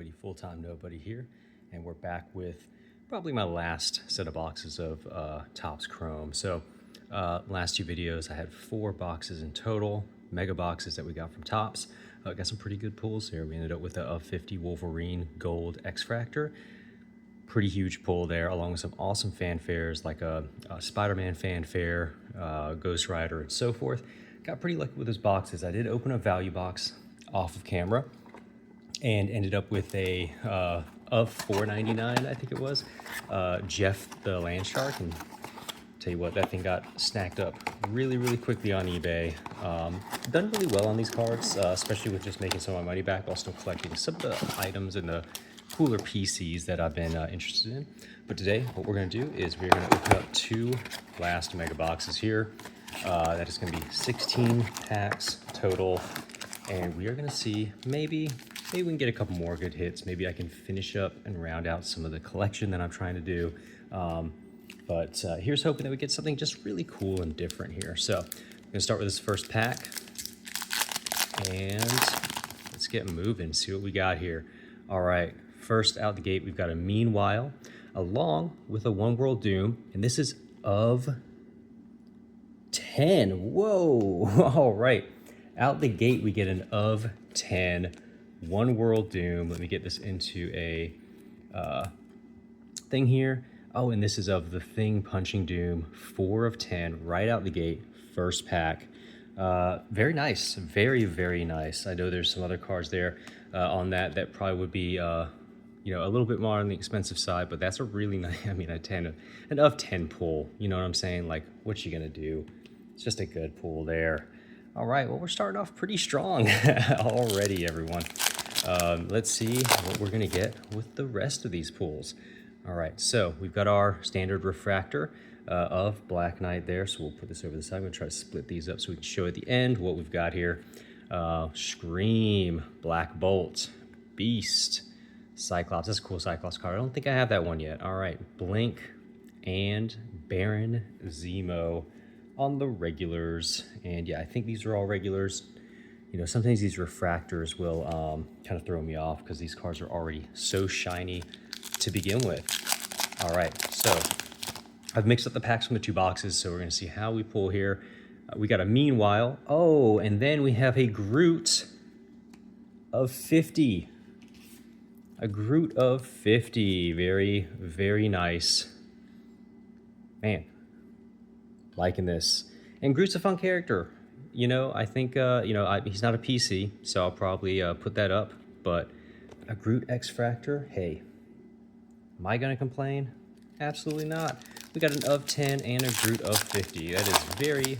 everybody, Full-Time Nobody here, and we're back with probably my last set of boxes of Topps Chrome. So last two videos I had 4 boxes in total, mega boxes that we got from Topps. Got some pretty good pulls here. We ended up with a 50 Wolverine Gold X-Fractor. Pretty huge pull there, along with some awesome fanfares like a Spider-Man fanfare, Ghost Rider, and so forth. Got pretty lucky with those boxes. I did open a value box off of camera and ended up with a of $4.99, I think it was, Jeff the Land Shark. And tell you what, that thing got snacked up really quickly on eBay. Done really well on these cards, especially with just making some of my money back while still collecting some of the items and the cooler PCs that I've been interested in. But today, what we're going to do is we're going to open up 2 last mega boxes here. That is going to be 16 packs total, and we are going to see maybe we can get a couple more good hits. Maybe I can finish up and round out some of the collection that I'm trying to do. But here's hoping that we get something just really cool and different here. So I'm going to start with this first pack, and let's get moving, see what we got here. All right, first out the gate, we've got a Meanwhile, along with a One World Doom, and this is of 10. Whoa, all right. Out the gate, we get an of 10 One World Doom. Let me get this into a thing here. Oh, and this is of the Thing Punching Doom, 4 of 10, right out the gate, first pack. Very nice, very nice. I know there's some other cards there on that probably would be, you know, a little bit more on the expensive side, but that's a really nice, I mean, an of 10 pull, you know what I'm saying? Like, what you gonna do? It's just a good pull there. All right, well, we're starting off pretty strong already, everyone. Let's see what we're gonna get with the rest of these pulls. All right, so we've got our standard refractor of Black Knight there, so we'll put this over the side. I'm gonna try to split these up so we can show at the end what we've got here. Scream, Black Bolt, Beast, Cyclops. That's a cool Cyclops card. I don't think I have that one yet. All right, Blink, and Baron Zemo on the regulars. And yeah, I think these are all regulars. You know, sometimes these refractors will kind of throw me off because these cards are already so shiny to begin with. All right, so I've mixed up the packs from the 2 boxes, so we're gonna see how we pull here. We got a Meanwhile. Oh, and then we have a Groot of 50. A Groot of 50. Very nice. Man, liking this. And Groot's a fun character. You know, I think, you know, he's not a PC, so I'll probably put that up. But a Groot X-Fractor, hey, am I going to complain? Absolutely not. We got an of 10 and a Groot of 50. That is very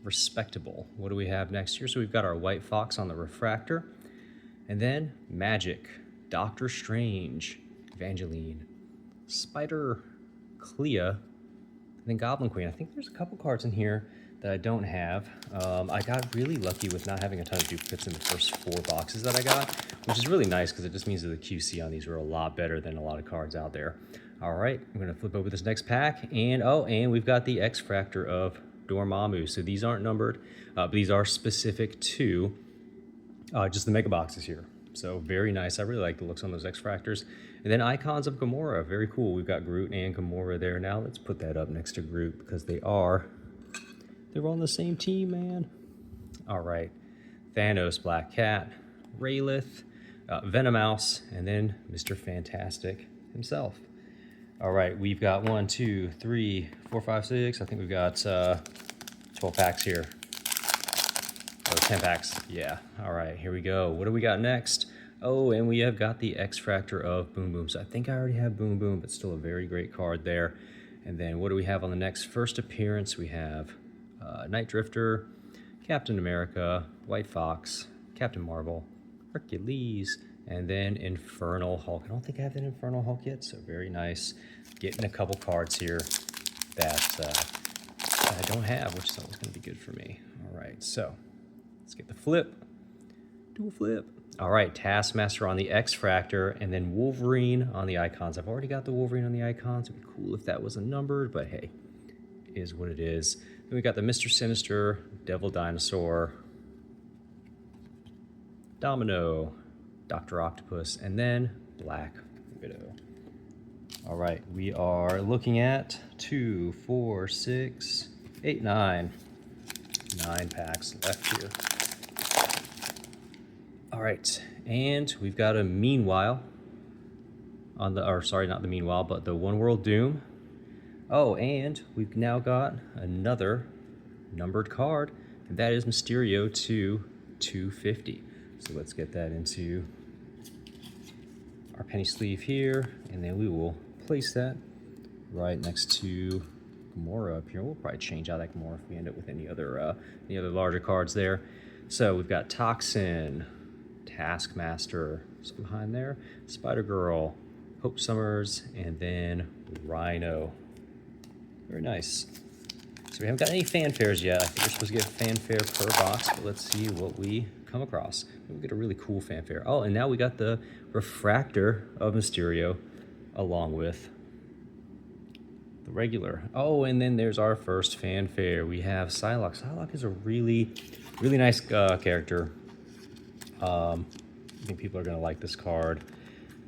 respectable. What do we have next here? So we've got our White Fox on the refractor. And then Magic, Doctor Strange, Evangeline, Spider Clea, and then Goblin Queen. I think there's a couple cards in here that I don't have. I got really lucky with not having a ton of duplicates in the first 4 boxes that I got, which is really nice because it just means that the QC on these are a lot better than a lot of cards out there. All right, I'm gonna flip over this next pack, and oh, and we've got the X-Fractor of Dormammu. So these aren't numbered, but these are specific to just the mega boxes here. So very nice. I really like the looks on those X-Fractors. And then Icons of Gamora, very cool. We've got Groot and Gamora there. Now let's put that up next to Groot because they're on the same team, man. All right, Thanos, Black Cat, Rayleigh, Venomouse, and then Mr. Fantastic himself. All right, we've got 1, 2, 3, 4, 5, 6. I think we've got 12 packs here. Oh, 10 packs, yeah. All right, here we go. What do we got next? Oh, and we have got the X-Fractor of Boom Boom. So I think I already have Boom Boom, but still a very great card there. And then what do we have on the next first appearance? We have Night Drifter, Captain America, White Fox, Captain Marvel, Hercules, and then Infernal Hulk. I don't think I have that Infernal Hulk yet, so very nice. Getting a couple cards here that I don't have, which is always going to be good for me. All right, so let's get the flip. Do a flip. All right, Taskmaster on the X-Fractor, and then Wolverine on the Icons. I've already got the Wolverine on the Icons. It'd be cool if that wasn't numbered, but hey, it is what it is. Then we got the Mr. Sinister, Devil Dinosaur, Domino, Dr. Octopus, and then Black Widow. All right, we are looking at 2, 4, 6, 8, 9. 9 packs left here. All right, and we've got a Meanwhile on the, or sorry, not the Meanwhile, but the One World Doom. Oh, and we've now got another numbered card, and that is Mysterio to 250. So let's get that into our penny sleeve here, and then we will place that right next to Gamora up here. We'll probably change out that Gamora if we end up with any other larger cards there. So we've got Toxin, Taskmaster, something behind there, Spider-Girl, Hope Summers, and then Rhino. Very nice. So we haven't got any fanfares yet. I think we're supposed to get a fanfare per box, but let's see what we come across. We'll get a really cool fanfare. Oh, and now we got the refractor of Mysterio along with the regular. Oh, and then there's our first fanfare. We have Psylocke. Psylocke is a really, really nice character. I think people are going to like this card.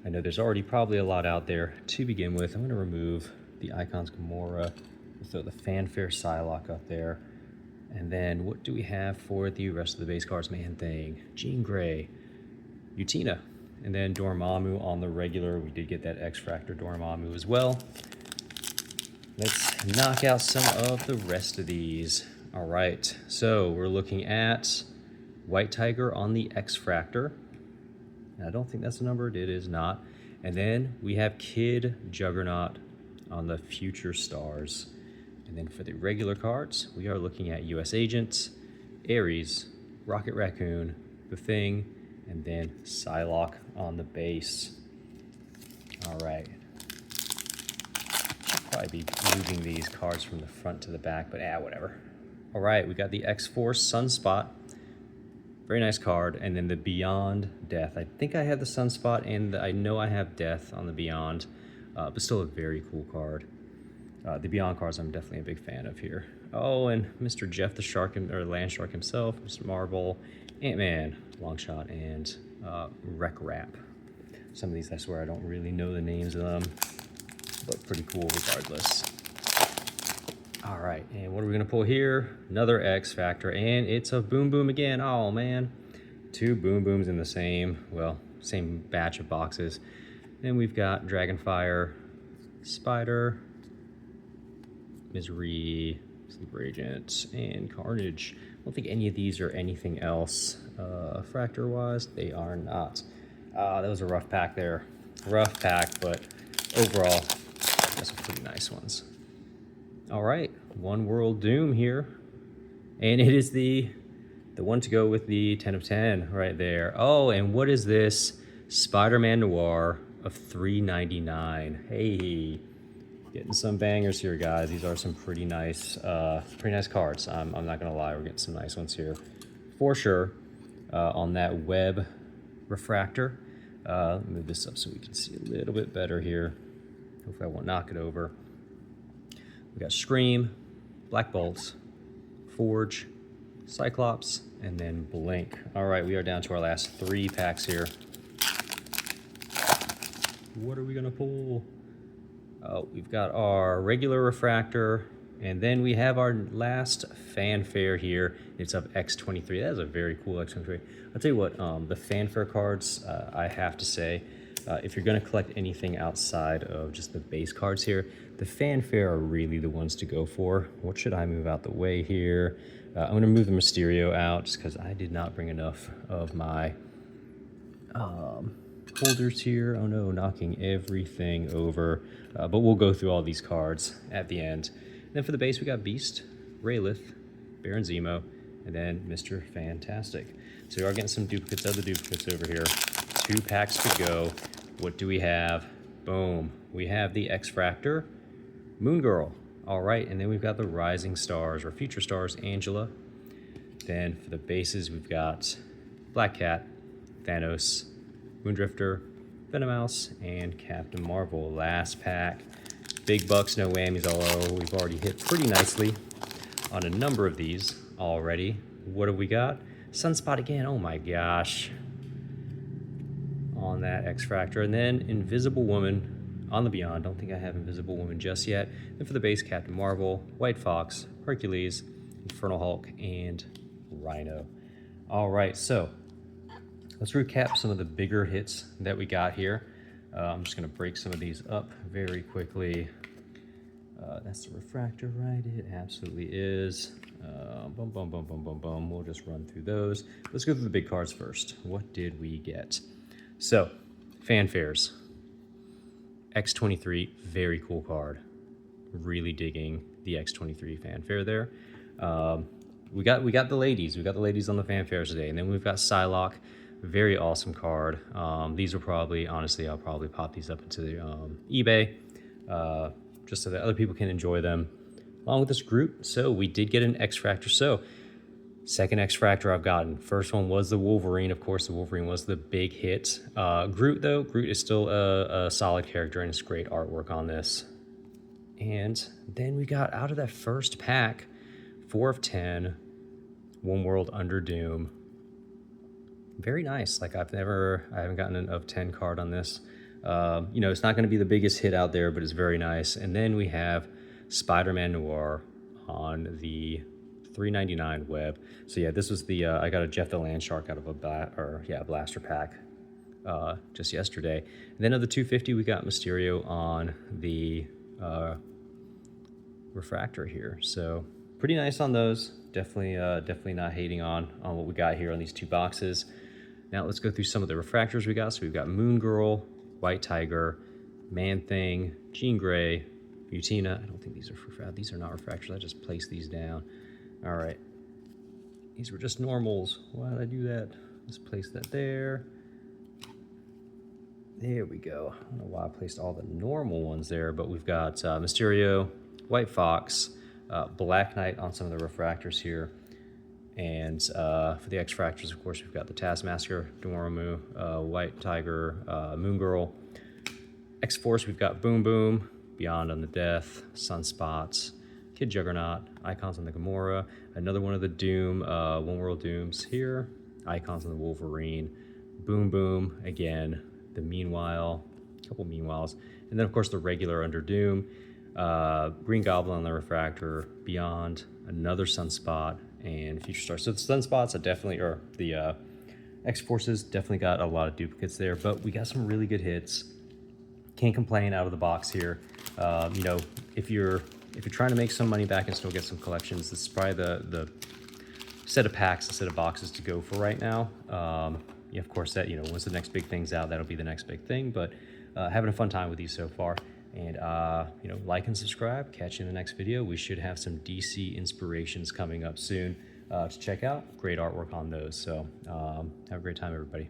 I know there's already probably a lot out there to begin with. I'm going to remove the Icons Gamora. We'll throw the fanfare Psylocke up there. And then what do we have for the rest of the base cards? Man-Thing, Jean Grey, Utina, and then Dormammu on the regular. We did get that X-Fractor Dormammu as well. Let's knock out some of the rest of these. All right, so we're looking at White Tiger on the X-Fractor. I don't think that's the number. It is not. And then we have Kid Juggernaut on the Future Stars. And then for the regular cards, we are looking at U.S. Agent, Ares, Rocket Raccoon, The Thing, and then Psylocke on the base. All right. Should probably be moving these cards from the front to the back, but whatever. All right, we got the X-Force Sunspot. Very nice card. And then the Beyond Death. I think I have the Sunspot, and I know I have Death on the Beyond, but still a very cool card. The Beyond cards I'm definitely a big fan of here. Oh, and Mr. Jeff the Shark, or Land Shark himself, Mr. Marvel, Ant-Man, Longshot, and Wreck Rap. Some of these I swear I don't really know the names of them, but pretty cool regardless. All right, and what are we gonna pull here? Another X Factor, and it's a Boom Boom again. Oh man, 2 Boom Booms in the same batch of boxes. Then we've got Dragonfire, Spider, Misery, Sleeper Agent, and Carnage. I don't think any of these are anything else Fractor-wise. They are not. That was a rough pack there. Rough pack, but overall, got some pretty nice ones. All right, One World Doom here. And it is the one to go with the 10 of 10 right there. Oh, and what is this? Spider-Man Noir of $3.99. Hey. Getting some bangers here, guys. These are some pretty nice cards. I'm not gonna lie, we're getting some nice ones here for sure. On that web refractor, move this up so we can see a little bit better here. Hopefully I won't knock it over. We got Scream, Black Bolt, Forge, Cyclops, and then Blink. All right, we are down to our last 3 packs here. What are we gonna pull? Oh, we've got our regular refractor, and then we have our last fanfare here. It's of X-23. That is a very cool X-23. I'll tell you what, the fanfare cards, I have to say, if you're going to collect anything outside of just the base cards here, the fanfare are really the ones to go for. What should I move out the way here? I'm going to move the Mysterio out just because I did not bring enough of my holders here. Oh no, knocking everything over. But we'll go through all these cards at the end. And then for the base, we got Beast, Raylith, Baron Zemo, and then Mr. Fantastic. So we are getting some duplicates of the duplicates over here. 2 packs to go. What do we have? Boom. We have the X-Fractor, Moon Girl. All right, and then we've got the Rising Stars, or Future Stars, Angela. Then for the bases, we've got Black Cat, Thanos, Moondrifter, Venomouse, and Captain Marvel. Last pack. Big bucks, no whammies, although we've already hit pretty nicely on a number of these already. What have we got? Sunspot again. Oh my gosh. on that X-Fractor. And then Invisible Woman on the Beyond. Don't think I have Invisible Woman just yet. And for the base, Captain Marvel, White Fox, Hercules, Infernal Hulk, and Rhino. All right, so let's recap some of the bigger hits that we got here. I'm just going to break some of these up very quickly. That's the refractor, right? It absolutely is. Boom, boom, boom, boom, boom, boom. We'll just run through those. Let's go through the big cards first. What did we get? So, fanfares. X-23, very cool card. Really digging the X-23 fanfare there. We got the ladies. We got the ladies on the fanfares today. And then we've got Psylocke. Very awesome card. These will probably, honestly, I'll probably pop these up into the eBay just so that other people can enjoy them along with this group. So we did get an X-Fractor. So second X-Fractor I've gotten. First one was the Wolverine. Of course, the Wolverine was the big hit. Groot, though, Groot is still a solid character, and it's great artwork on this. And then we got out of that first pack, 4 of 10, One World Under Doom. Very nice. Like I haven't gotten an of 10 card on this. You know, it's not going to be the biggest hit out there, but it's very nice. And then we have Spider-Man Noir on the $3.99 web. So yeah, this was the I got a Jeff the Landshark out of a blaster pack just yesterday. And then of the 250, we got Mysterio on the refractor here. So pretty nice on those. Definitely not hating on what we got here on these two boxes. Now let's go through some of the refractors we got. So we've got Moon Girl, White Tiger, Man-Thing, Jean Grey, Mutina. I don't think these are refractors. These are not refractors. I just placed these down. All right. These were just normals. Why did I do that? Let's place that there. There we go. I don't know why I placed all the normal ones there, but we've got Mysterio, White Fox, Black Knight on some of the refractors here. And for the X-Fractors, of course, we've got the Taskmaster, Dormammu, White Tiger, Moon Girl. X-Force, we've got Boom Boom, Beyond on the Death, Sunspots, Kid Juggernaut, Icons on the Gamora, another one of the Doom, One World Dooms here, Icons on the Wolverine, Boom Boom, again, the Meanwhile, a couple Meanwhiles, and then, of course, the regular Under Doom, Green Goblin on the Refractor, Beyond, another Sunspot, and Future Star. So the Sunspots are definitely, or the X-Forces definitely got a lot of duplicates there, but we got some really good hits. Can't complain out of the box here. You know, if you're trying to make some money back and still get some collections, this is probably the set of packs, the set of boxes to go for right now. Yeah, of course, that, you know, once the next big thing's out, that'll be the next big thing. But having a fun time with these so far. And, you know, like and subscribe. Catch you in the next video. We should have some DC inspirations coming up soon to check out. Great artwork on those. So have a great time, everybody.